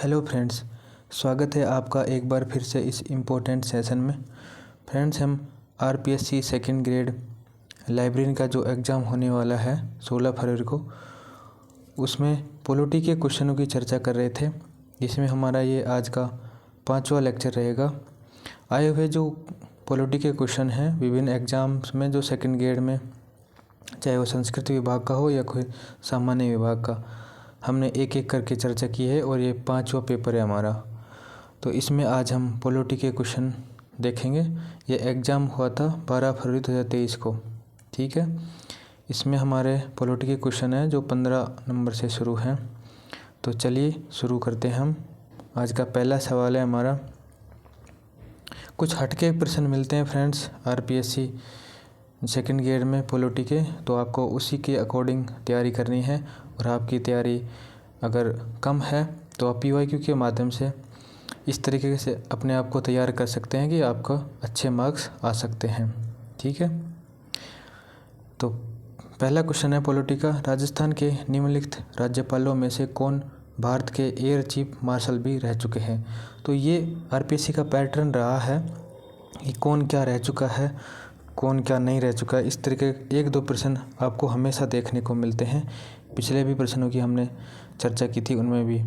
Hello friends, स्वागत है आपका एक बार फिर से इस इम्पोर्टेंट सेशन में। फ्रेंड्स, हम आरपीएससी सेकंड ग्रेड लाइब्रेरियन का जो एग्ज़ाम होने वाला है 16 फरवरी को, उसमें पॉलिटी के क्वेश्चनों की चर्चा कर रहे थे। इसमें हमारा ये आज का 5वां लेक्चर रहेगा। आए हुए जो पॉलिटी के क्वेश्चन हैं विभिन्न एग्ज़ाम्स में, जो सेकंड ग्रेड में, चाहे वो संस्कृत विभाग का हो या कोई सामान्य विभाग का, हमने एक एक करके चर्चा की है और ये 5वां पेपर है हमारा। तो इसमें आज हम पॉलिटी के क्वेश्चन देखेंगे। ये एग्ज़ाम हुआ था 12 फरवरी 2023 को, ठीक है। इसमें हमारे पॉलिटी के क्वेश्चन हैं जो 15 नंबर से शुरू हैं। तो चलिए शुरू करते हैं हम। आज का पहला सवाल है हमारा, कुछ हटके प्रश्न मिलते हैं फ्रेंड्स आरपीएससी सेकंड ग्रेड में पॉलिटी के, तो आपको उसी के अकॉर्डिंग तैयारी करनी है। और आपकी तैयारी अगर कम है तो आप पीवाईक्यू के माध्यम से इस तरीके से अपने आप को तैयार कर सकते हैं कि आपका अच्छे मार्क्स आ सकते हैं, ठीक है। तो पहला क्वेश्चन है पॉलिटी का, राजस्थान के निम्नलिखित राज्यपालों में से कौन भारत के एयर चीफ मार्शल भी रह चुके हैं। तो ये आरपीएससी का पैटर्न रहा है कि कौन क्या रह चुका है, कौन क्या नहीं रह चुका है। इस तरीके एक दो प्रश्न आपको हमेशा देखने को मिलते हैं। पिछले भी प्रश्नों की हमने चर्चा की थी उनमें भी।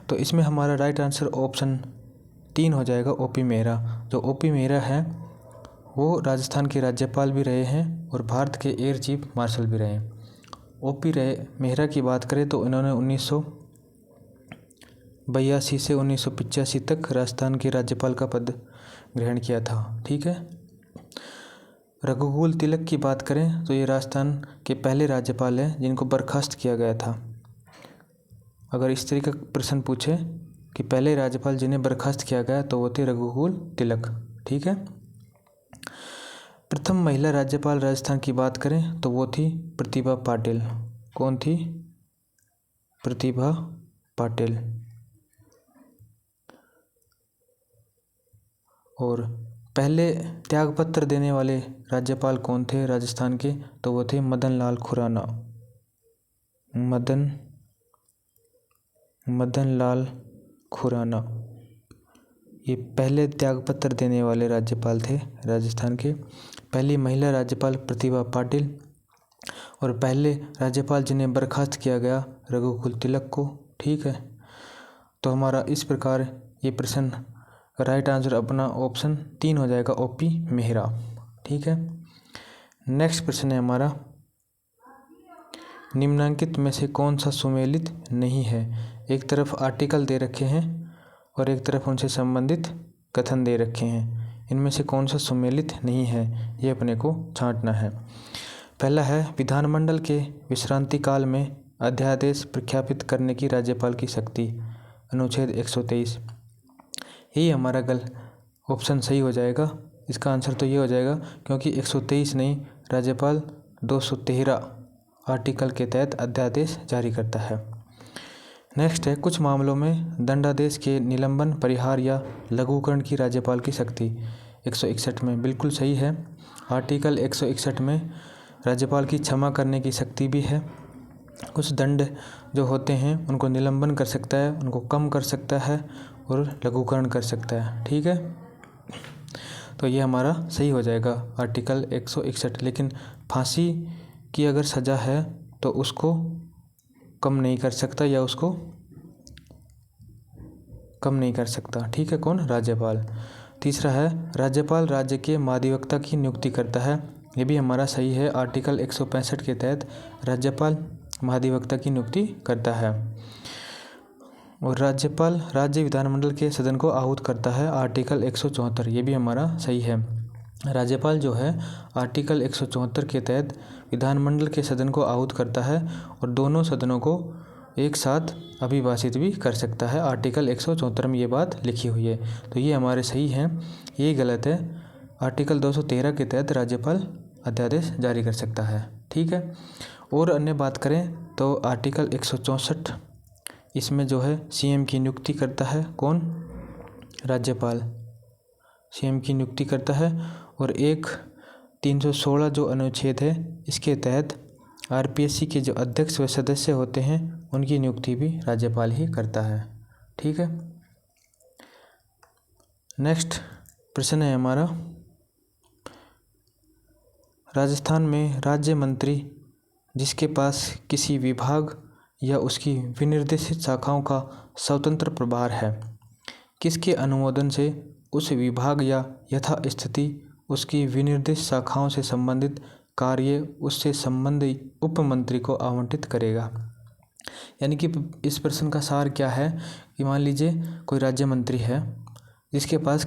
तो इसमें हमारा राइट आंसर ऑप्शन 3 हो जाएगा, ओपी मेहरा। जो ओपी मेहरा है वो राजस्थान के राज्यपाल भी रहे हैं और भारत के एयर चीफ मार्शल भी रहे हैं। ओपी मेहरा की बात करें तो इन्होंने 1982 से 1985 तक राजस्थान के राज्यपाल का पद ग्रहण किया था, ठीक है। रघुकुल तिलक की बात करें तो ये राजस्थान के पहले राज्यपाल हैं जिनको बर्खास्त किया गया था। अगर इस तरीके का प्रश्न पूछे कि पहले राज्यपाल जिन्हें बर्खास्त किया गया तो वो थे रघुकुल तिलक, ठीक है। प्रथम महिला राज्यपाल राजस्थान की बात करें तो वो थी प्रतिभा पाटिल। कौन थी? प्रतिभा पाटिल। और पहले त्यागपत्र देने वाले राज्यपाल कौन थे राजस्थान के? तो वो थे मदन लाल खुराना। मदन लाल खुराना ये पहले त्यागपत्र देने वाले राज्यपाल थे राजस्थान के। पहली महिला राज्यपाल प्रतिभा पाटिल और पहले राज्यपाल जिन्हें बर्खास्त किया गया रघुकुल तिलक को, ठीक है। तो हमारा इस प्रकार ये प्रश्न राइट आंसर अपना ऑप्शन 3 हो जाएगा, ओपी मेहरा, ठीक है। नेक्स्ट प्रश्न है हमारा, निम्नलिखित में से कौन सा सुमेलित नहीं है। एक तरफ आर्टिकल दे रखे हैं और एक तरफ उनसे संबंधित कथन दे रखे हैं। इनमें से कौन सा सुमेलित नहीं है, ये अपने को छांटना है। पहला है, विधानमंडल के विश्रांति काल में अध्यादेश प्रख्यापित करने की राज्यपाल की शक्ति, अनुच्छेद 123। यही हमारा ऑप्शन सही हो जाएगा। इसका आंसर तो ये हो जाएगा क्योंकि 123 नहीं, राज्यपाल 213 आर्टिकल के तहत अध्यादेश जारी करता है। नेक्स्ट है, कुछ मामलों में दंडादेश के निलंबन, परिहार या लघुकरण की राज्यपाल की शक्ति, 161 में। बिल्कुल सही है। आर्टिकल 161 में राज्यपाल की क्षमा करने की शक्ति भी है। कुछ दंड जो होते हैं उनको निलंबन कर सकता है, उनको कम कर सकता है और लघुकरण कर सकता है, ठीक है। तो ये हमारा सही हो जाएगा आर्टिकल 161। लेकिन फांसी की अगर सज़ा है तो उसको कम नहीं कर सकता या उसको कम नहीं कर सकता, ठीक है। कौन? राज्यपाल। तीसरा है, राज्यपाल राज्य के महाधिवक्ता की नियुक्ति करता है। ये भी हमारा सही है। आर्टिकल 165 के तहत राज्यपाल महाधिवक्ता की नियुक्ति करता है। और राज्यपाल राज्य विधानमंडल के सदन को आहूत करता है, आर्टिकल 174। ये भी हमारा सही है। राज्यपाल जो है आर्टिकल 174 के तहत विधानमंडल के सदन को आहूत करता है और दोनों सदनों को एक साथ अभिभाषित भी कर सकता है। आर्टिकल 174 में ये बात लिखी हुई है, तो ये हमारे सही हैं। ये गलत है। आर्टिकल 213 के तहत राज्यपाल अध्यादेश जारी कर सकता है, ठीक है। और अन्य बात करें तो आर्टिकल 164, इसमें जो है सीएम की नियुक्ति करता है। कौन? राज्यपाल सीएम की नियुक्ति करता है। और 316 जो अनुच्छेद है इसके तहत आरपीएससी के जो अध्यक्ष व सदस्य होते हैं उनकी नियुक्ति भी राज्यपाल ही करता है। ठीक है। नेक्स्ट प्रश्न है हमारा, राजस्थान में राज्य मंत्री जिसके पास किसी विभाग या उसकी विनिर्देशित शाखाओं का स्वतंत्र प्रभार है, किसके अनुमोदन से उस विभाग या यथास्थिति उसकी विनिर्देशित शाखाओं से संबंधित कार्य उससे संबंधित उपमंत्री को आवंटित करेगा। यानी कि इस प्रश्न का सार क्या है कि मान लीजिए कोई राज्य मंत्री है जिसके पास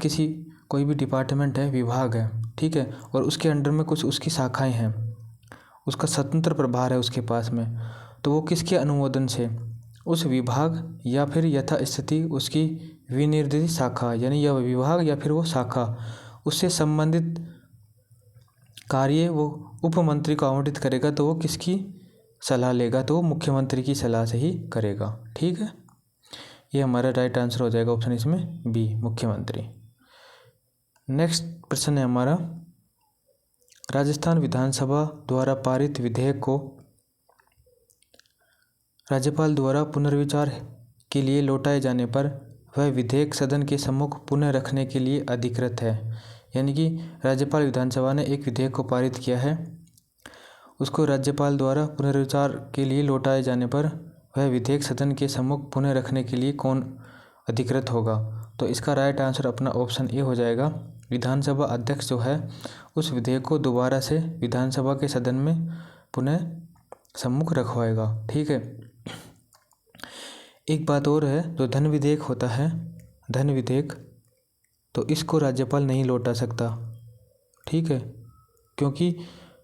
कोई भी डिपार्टमेंट है, विभाग है, ठीक है, और उसके अंडर में कुछ उसकी शाखाएं हैं, उसका स्वतंत्र प्रभार है उसके पास में, तो वो किसके अनुमोदन से उस विभाग या फिर यथास्थिति उसकी विनिर्देशित शाखा, यानी यह विभाग या फिर वो शाखा उससे संबंधित कार्य वो उपमंत्री को आवंटित करेगा। तो वो किसकी सलाह लेगा, तो वो मुख्यमंत्री की सलाह से ही करेगा। ठीक है, ये हमारा राइट आंसर हो जाएगा ऑप्शन इसमें बी, मुख्यमंत्री। नेक्स्ट प्रश्न है हमारा, राजस्थान विधानसभा द्वारा पारित विधेयक को राज्यपाल द्वारा पुनर्विचार के लिए लौटाए जाने पर वह विधेयक सदन के सम्मुख पुनः रखने के लिए अधिकृत है। यानी कि राज्यपाल विधानसभा ने एक विधेयक को पारित किया है, उसको राज्यपाल द्वारा पुनर्विचार के लिए लौटाए जाने पर वह विधेयक सदन के सम्मुख पुनः रखने के लिए कौन अधिकृत होगा। तो इसका राइट आंसर अपना ऑप्शन ए हो जाएगा। विधानसभा अध्यक्ष जो है उस विधेयक को दोबारा से विधानसभा के सदन में पुनः सम्मुख रखवाएगा। ठीक है, एक बात और है, जो धन विधेयक होता है, धन विधेयक, तो इसको राज्यपाल नहीं लौटा सकता। ठीक है, क्योंकि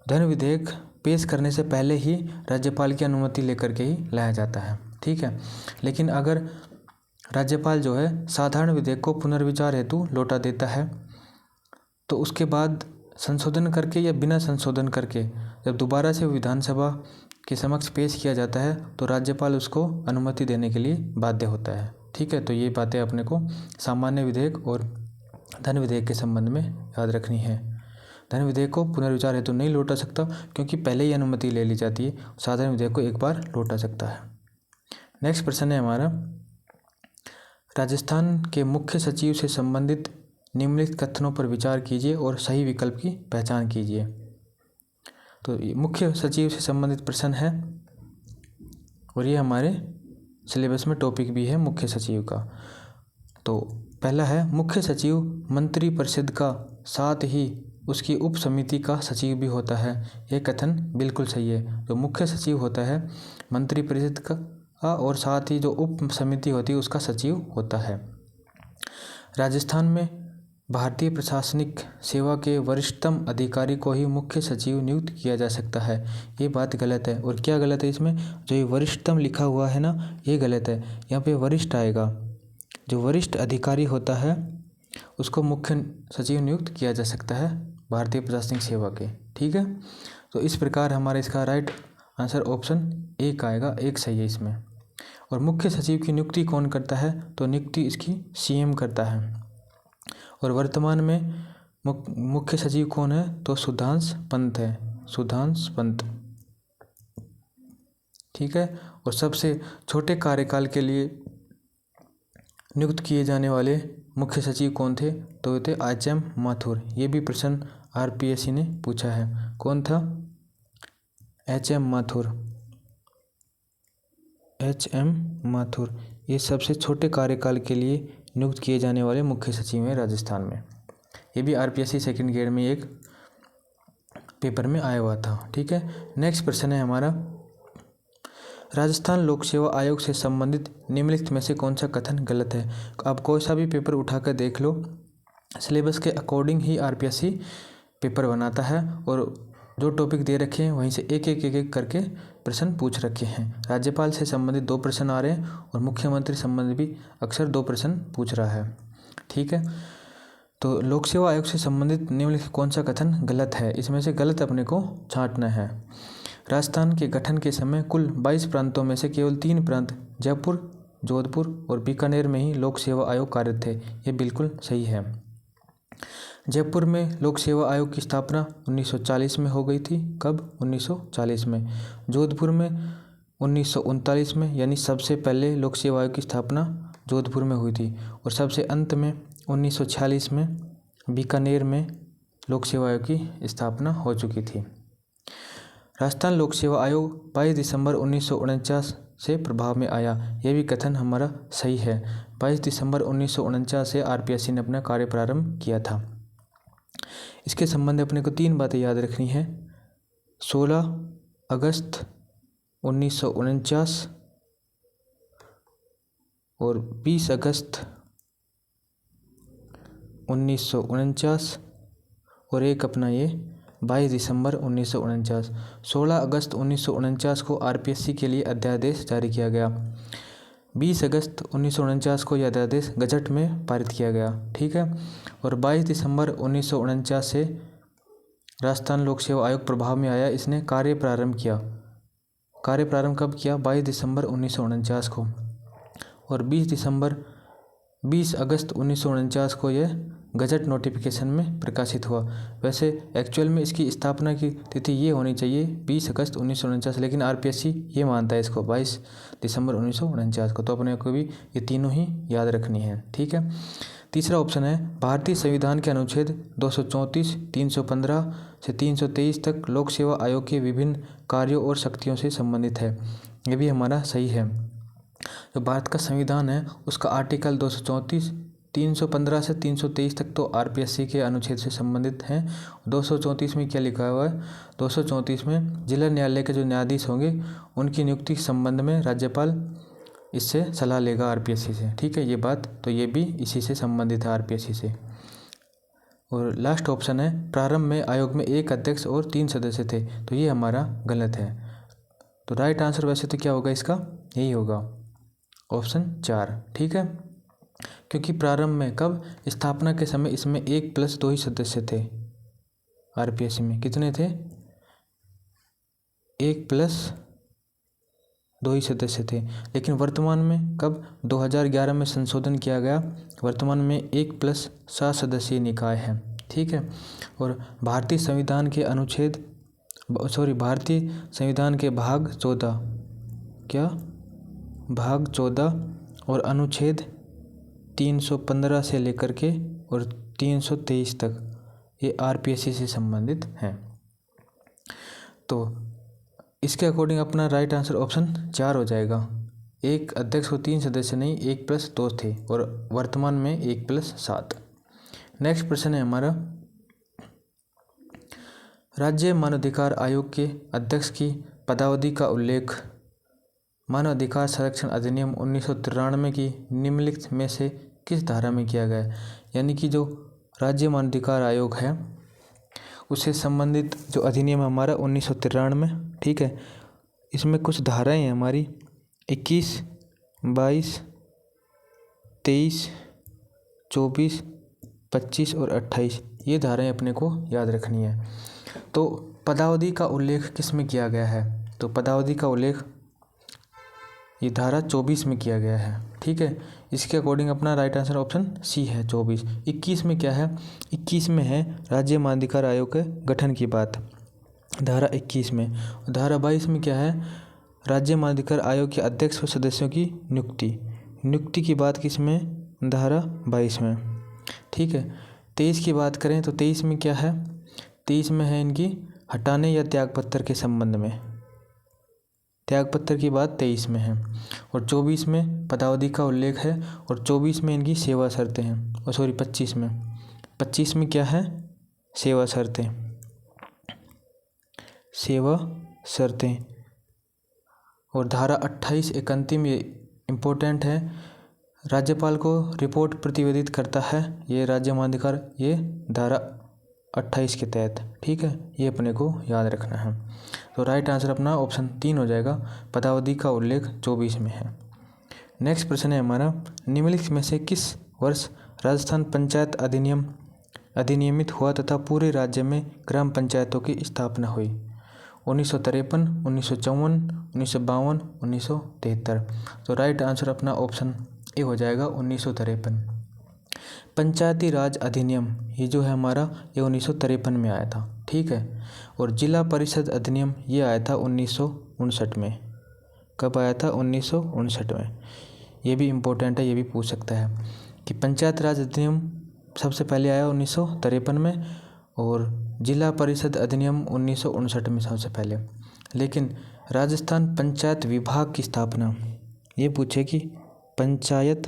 धन विधेयक पेश करने से पहले ही राज्यपाल की अनुमति लेकर के ही लाया जाता है। ठीक है, लेकिन अगर राज्यपाल जो है साधारण विधेयक को पुनर्विचार हेतु लौटा देता है, तो उसके बाद संशोधन करके या बिना संशोधन करके जब दोबारा से विधानसभा के समक्ष पेश किया जाता है तो राज्यपाल उसको अनुमति देने के लिए बाध्य होता है। ठीक है, तो ये बातें अपने को सामान्य विधेयक और धन विधेयक के संबंध में याद रखनी है। धन विधेयक को पुनर्विचार हेतु नहीं लौटा सकता क्योंकि पहले ही अनुमति ले ली जाती है, साधारण विधेयक को एक बार लौटा सकता है। नेक्स्ट प्रश्न है हमारा, राजस्थान के मुख्य सचिव से संबंधित निम्नलिखित कथनों पर विचार कीजिए और सही विकल्प की पहचान कीजिए। तो मुख्य सचिव से संबंधित प्रश्न है और ये हमारे सिलेबस में टॉपिक भी है मुख्य सचिव का। तो पहला है, मुख्य सचिव मंत्री परिषद का साथ ही उसकी उप समिति का सचिव भी होता है। ये कथन बिल्कुल सही है। जो मुख्य सचिव होता है मंत्री परिषद का और साथ ही जो उप समिति होती है उसका सचिव होता है। राजस्थान में भारतीय प्रशासनिक सेवा के वरिष्ठतम अधिकारी को ही मुख्य सचिव नियुक्त किया जा सकता है। ये बात गलत है। और क्या गलत है इसमें, जो ये वरिष्ठतम लिखा हुआ है ना, ये गलत है। यहाँ पे वरिष्ठ आएगा। जो वरिष्ठ अधिकारी होता है उसको मुख्य सचिव नियुक्त किया जा सकता है भारतीय प्रशासनिक सेवा के। ठीक है, तो इस प्रकार हमारा इसका राइट आंसर ऑप्शन ए का आएगा, एक सही है इसमें। और मुख्य सचिव की नियुक्ति कौन करता है, तो नियुक्ति इसकी सीएम करता है। और वर्तमान में मुख्य सचिव कौन है, तो सुधांश पंत है, सुधांश पंत। ठीक है, और सबसे छोटे कार्यकाल के लिए नियुक्त किए जाने वाले मुख्य सचिव कौन थे, तो ये थे एच.एम. माथुर। ये भी प्रश्न आरपीएससी ने पूछा है, कौन था, एच.एम. माथुर, एच.एम. माथुर। ये सबसे छोटे कार्यकाल के लिए नियुक्त किए जाने वाले मुख्य सचिव हैं राजस्थान में। ये भी आरपीएससी सेकंड ग्रेड में एक पेपर में आया हुआ था। ठीक है, नेक्स्ट प्रश्न है हमारा, राजस्थान लोक सेवा आयोग से संबंधित निम्नलिखित में से कौन सा कथन गलत है। आप कोई सा भी पेपर उठाकर देख लो, सिलेबस के अकॉर्डिंग ही आरपीएससी पेपर बनाता है और जो टॉपिक दे रखे हैं वहीं से एक एक करके प्रश्न पूछ रखे हैं। राज्यपाल से संबंधित 2 प्रश्न आ रहे हैं और मुख्यमंत्री संबंधित भी अक्सर 2 प्रश्न पूछ रहा है। ठीक है, तो लोक सेवा आयोग से संबंधित निम्नलिखित कौन सा कथन गलत है, इसमें से गलत अपने को छांटना है। राजस्थान के गठन के समय कुल 22 प्रांतों में से केवल 3 प्रांत जयपुर, जोधपुर और बीकानेर में ही लोक सेवा आयोग कार्यरत थे। ये बिल्कुल सही है। जयपुर में लोक सेवा आयोग की स्थापना 1940 में हो गई थी। कब, 1940 में। जोधपुर में 1939 में, यानी सबसे पहले लोक सेवा आयोग की स्थापना जोधपुर में हुई थी। और सबसे अंत में 1946 में बीकानेर में लोक सेवा आयोग की स्थापना हो चुकी थी। राजस्थान लोक सेवा आयोग 22 दिसंबर 1949 से प्रभाव में आया। यह भी कथन हमारा सही है। 22 दिसंबर 1949 से आरपीएससी ने अपना कार्य प्रारंभ किया था। इसके संबंध में अपने को 3 बातें याद रखनी है। 16 अगस्त 1949 और 20 अगस्त 1949 और एक अपना ये 22 दिसंबर 1949। 16 अगस्त 1949 को आरपीएससी के लिए अध्यादेश जारी किया गया। 20 अगस्त 1949 को यह अध्यादेश गजट में पारित किया गया। ठीक है। और 22 दिसंबर 1949 से राजस्थान लोक सेवा आयोग प्रभाव में आया। इसने कार्य प्रारंभ किया। कार्य प्रारंभ कब किया? 22 दिसंबर 1949 को। और 20 अगस्त 1949 को यह गजट नोटिफिकेशन में प्रकाशित हुआ। वैसे एक्चुअल में इसकी स्थापना की तिथि ये होनी चाहिए 20 अगस्त 1949, लेकिन आरपीएससी ये मानता है इसको 22 दिसंबर 1949 को। तो अपने को भी ये तीनों ही याद रखनी है। ठीक है। तीसरा ऑप्शन है भारतीय संविधान के अनुच्छेद 234, 315 से 323 तक लोक सेवा आयोग के विभिन्न कार्यों और शक्तियों से संबंधित है। ये भी हमारा सही है। जो भारत का संविधान है उसका आर्टिकल 234, 315 से 323 तक तो आरपीएससी के अनुच्छेद से संबंधित हैं। 234 में क्या लिखा हुआ है? 234 में जिला न्यायालय के जो न्यायाधीश होंगे उनकी नियुक्ति के संबंध में राज्यपाल इससे सलाह लेगा आरपीएससी से। ठीक है, ये बात तो ये भी इसी से संबंधित है आरपीएससी से। और लास्ट ऑप्शन है प्रारंभ में आयोग में 1 अध्यक्ष और 3 सदस्य थे, तो ये हमारा गलत है। तो राइट आंसर वैसे तो क्या होगा इसका? यही होगा ऑप्शन 4। ठीक है, क्योंकि प्रारंभ में कब? स्थापना के समय इसमें 1+2 ही सदस्य थे। आरपीएससी में कितने थे? 1+2 ही सदस्य थे। लेकिन वर्तमान में कब? 2011 में संशोधन किया गया। वर्तमान में 1+7 सदस्यीय निकाय है। ठीक है। और भारतीय संविधान के भाग 14 भाग 14 और अनुच्छेद 315 से लेकर के और 323 तक ये आरपीएससी से संबंधित हैं। तो इसके अकॉर्डिंग अपना राइट आंसर ऑप्शन 4 हो जाएगा। 1 अध्यक्ष और 3 सदस्य नहीं, 1+2 थे और वर्तमान में 1+7। नेक्स्ट प्रश्न है हमारा, राज्य मानवाधिकार आयोग के अध्यक्ष की पदावधि का उल्लेख मानव अधिकार संरक्षण अधिनियम 1993 की निम्नलिखित में से किस धारा में किया गया है? यानी कि जो राज्य मानवाधिकार आयोग है उससे संबंधित जो अधिनियम है हमारा 1993। ठीक है, इसमें कुछ धाराएं हैं हमारी 21, 22, 23, 24, 25 और 28। ये धाराएं अपने को याद रखनी है। तो पदावधि का उल्लेख किस में किया गया है? तो पदावधि का उल्लेख ये धारा 24 में किया गया है। ठीक है, इसके अकॉर्डिंग अपना राइट आंसर ऑप्शन सी है 24। 21 में क्या है? 21 में है राज्य मानवाधिकार आयोग के गठन की बात, धारा 21 में। धारा 22 में क्या है? राज्य मानवाधिकार आयोग के अध्यक्ष व सदस्यों की नियुक्ति की बात किस में? धारा 22 में। ठीक है, 23 की बात करें तो 23 में क्या है? 23 में है इनकी हटाने या त्यागपत्र के संबंध में, त्यागपत्र की बात 23 में है। और 24 में पदावधि का उल्लेख है और 24 में इनकी सेवा शर्तें हैं। और 25 में क्या है? सेवा शर्तें। और धारा 28 एक अंतिम इम्पोर्टेंट है, राज्यपाल को रिपोर्ट प्रतिवेदित करता है ये राज्य मानवाधिकार, ये धारा 28 के तहत। ठीक है, ये अपने को याद रखना है। तो राइट आंसर अपना ऑप्शन 3 हो जाएगा, पदावधि का उल्लेख 24 में है। नेक्स्ट प्रश्न है हमारा, निम्नलिखित में से किस वर्ष राजस्थान पंचायत अधिनियम अधिनियमित हुआ तथा पूरे राज्य में ग्राम पंचायतों की स्थापना हुई? 1953, 1954, 1952, 1973। तो राइट आंसर अपना ऑप्शन ए हो जाएगा 1953। पंचायती राज अधिनियम ये जो है हमारा ये 1953 में आया था। ठीक है, और जिला परिषद अधिनियम ये आया था 1959 में। कब आया था? 1959 में। ये भी इम्पोर्टेंट है, ये भी पूछ सकता है कि पंचायत राज अधिनियम सबसे पहले आया 1953 में और जिला परिषद अधिनियम 1959 में सबसे पहले। लेकिन राजस्थान पंचायत विभाग की स्थापना, ये पूछे कि पंचायत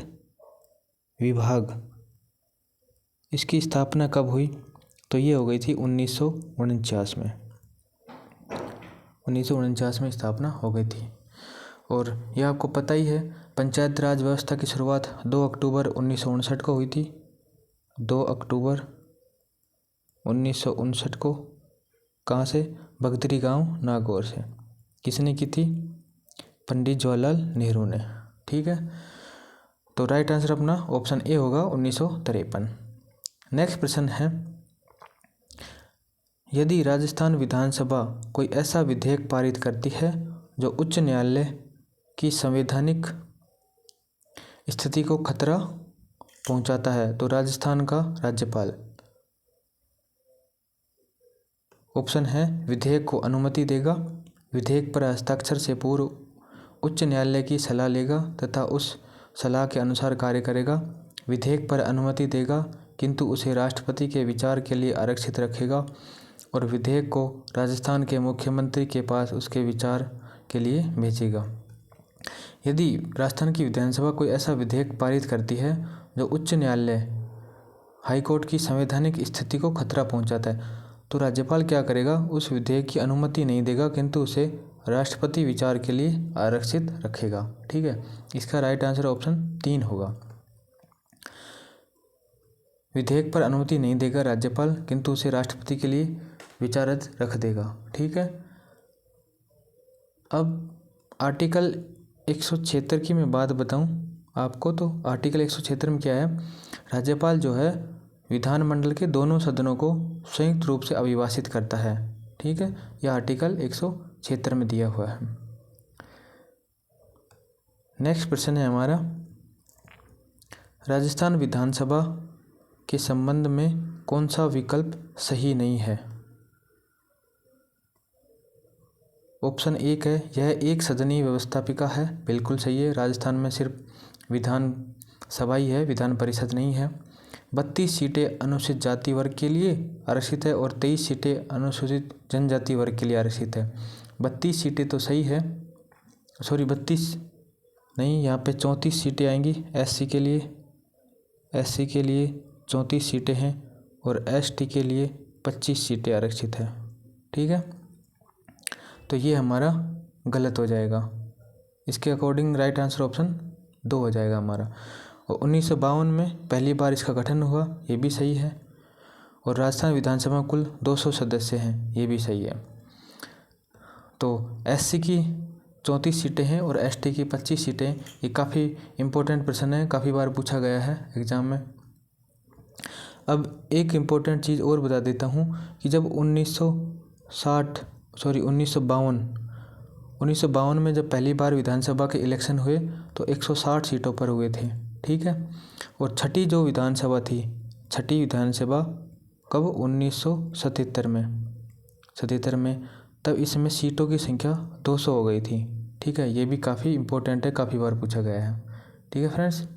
विभाग इसकी स्थापना कब हुई, तो ये हो गई थी 1949 में। 1949 में स्थापना हो गई थी। और यह आपको पता ही है, पंचायत राज व्यवस्था की शुरुआत 2 अक्टूबर 1959 को हुई थी। 2 अक्टूबर 1959 को कहाँ से? बगदरी गांव नागौर से। किसने की थी? पंडित जवाहरलाल नेहरू ने। ठीक है, तो राइट आंसर अपना ऑप्शन ए होगा 1953। नेक्स्ट प्रश्न है, यदि राजस्थान विधानसभा कोई ऐसा विधेयक पारित करती है जो उच्च न्यायालय की संवैधानिक स्थिति को खतरा पहुंचाता है, तो राजस्थान का राज्यपाल, ऑप्शन है विधेयक को अनुमति देगा, विधेयक पर हस्ताक्षर से पूर्व उच्च न्यायालय की सलाह लेगा तथा उस सलाह के अनुसार कार्य करेगा, विधेयक पर अनुमति देगा किंतु उसे राष्ट्रपति के विचार के लिए आरक्षित रखेगा और विधेयक को राजस्थान के मुख्यमंत्री के पास उसके विचार के लिए भेजेगा। यदि राजस्थान की विधानसभा कोई ऐसा विधेयक पारित करती है जो उच्च न्यायालय हाईकोर्ट की संवैधानिक स्थिति को खतरा पहुंचाता है, तो राज्यपाल क्या करेगा? उस विधेयक की अनुमति नहीं देगा किंतु उसे राष्ट्रपति विचार के लिए आरक्षित रखेगा। ठीक है, इसका राइट आंसर ऑप्शन 3 होगा। विधेयक पर अनुमति नहीं देगा राज्यपाल किंतु उसे राष्ट्रपति के लिए विचाराधीन रख देगा। ठीक है, अब आर्टिकल 176 की मैं बात बताऊं आपको, तो आर्टिकल 176 में क्या है? राज्यपाल जो है विधानमंडल के दोनों सदनों को संयुक्त रूप से अभिभाषित करता है। ठीक है, यह आर्टिकल 176 में दिया हुआ है। नेक्स्ट प्रश्न है हमारा, राजस्थान विधानसभा के संबंध में कौन सा विकल्प सही नहीं है? ऑप्शन 1 है यह एक सदनीय व्यवस्थापिका है, बिल्कुल सही है। राजस्थान में सिर्फ विधान सभा ही है, विधान परिषद नहीं है। 32 सीटें अनुसूचित जाति वर्ग के लिए आरक्षित है और 23 सीटें अनुसूचित जनजाति वर्ग के लिए आरक्षित है। 32 सीटें तो सही है, सॉरी 32 नहीं, यहाँ पे 34 सीटें आएंगी एससी के लिए। एससी के लिए 34 सीटें हैं और एसटी के लिए 25 सीटें आरक्षित है। ठीक है, तो ये हमारा गलत हो जाएगा। इसके अकॉर्डिंग राइट आंसर ऑप्शन 2 हो जाएगा हमारा। और 1952 में पहली बार इसका गठन हुआ, ये भी सही है। और राजस्थान विधानसभा में कुल 200 सदस्य हैं, ये भी सही है। तो एससी की 34 सीटें हैं और एसटी की 25 सीटें। ये काफ़ी इम्पोर्टेंट प्रश्न है, काफ़ी बार पूछा गया है एग्ज़ाम में। अब एक इम्पोर्टेंट चीज़ और बता देता हूँ कि जब 1952 में जब पहली बार विधानसभा के इलेक्शन हुए तो 160 सीटों पर हुए थे। ठीक है, और छठी जो विधानसभा थी, छठी विधानसभा कब? 1977 में, तब इसमें सीटों की संख्या 200 हो गई थी। ठीक है, ये भी काफ़ी इम्पोर्टेंट है, काफ़ी बार पूछा गया है। ठीक है फ्रेंड्स,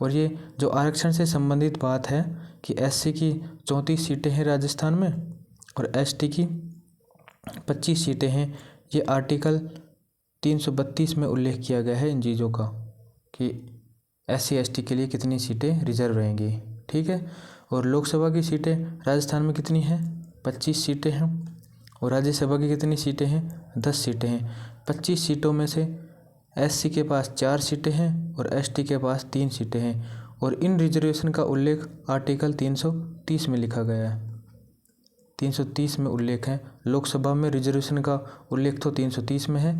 और ये जो आरक्षण से संबंधित बात है कि एससी की 34 सीटें हैं राजस्थान में और एसटी की 25 सीटें हैं, ये आर्टिकल 332 में उल्लेख किया गया है इन चीज़ों का कि एससी एसटी के लिए कितनी सीटें रिजर्व रहेंगी। ठीक है, और लोकसभा की सीटें राजस्थान में कितनी हैं? 25 सीटें हैं और राज्यसभा की कितनी सीटें हैं? 10 सीटें हैं। 25 सीटों में से एससी के पास 4 सीटें हैं और एसटी के पास 3 सीटें हैं और इन रिजर्वेशन का उल्लेख आर्टिकल 330 में लिखा गया है। 330 में उल्लेख है। लोकसभा में रिजर्वेशन का उल्लेख तो 330 में है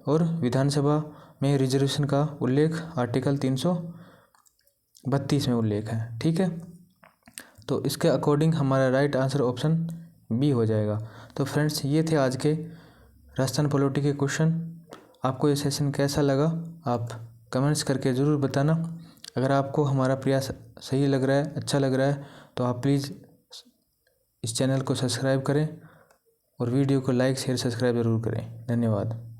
और विधानसभा में रिजर्वेशन का उल्लेख आर्टिकल 332 में उल्लेख है। ठीक है, तो इसके अकॉर्डिंग हमारा राइट आंसर ऑप्शन बी हो जाएगा। तो फ्रेंड्स, ये थे आज के राजस्थान पॉलिटी के क्वेश्चन। आपको ये सेशन कैसा लगा आप कमेंट्स करके ज़रूर बताना। अगर आपको हमारा प्रयास सही लग रहा है, अच्छा लग रहा है, तो आप प्लीज़ इस चैनल को सब्सक्राइब करें और वीडियो को लाइक शेयर सब्सक्राइब ज़रूर करें। धन्यवाद।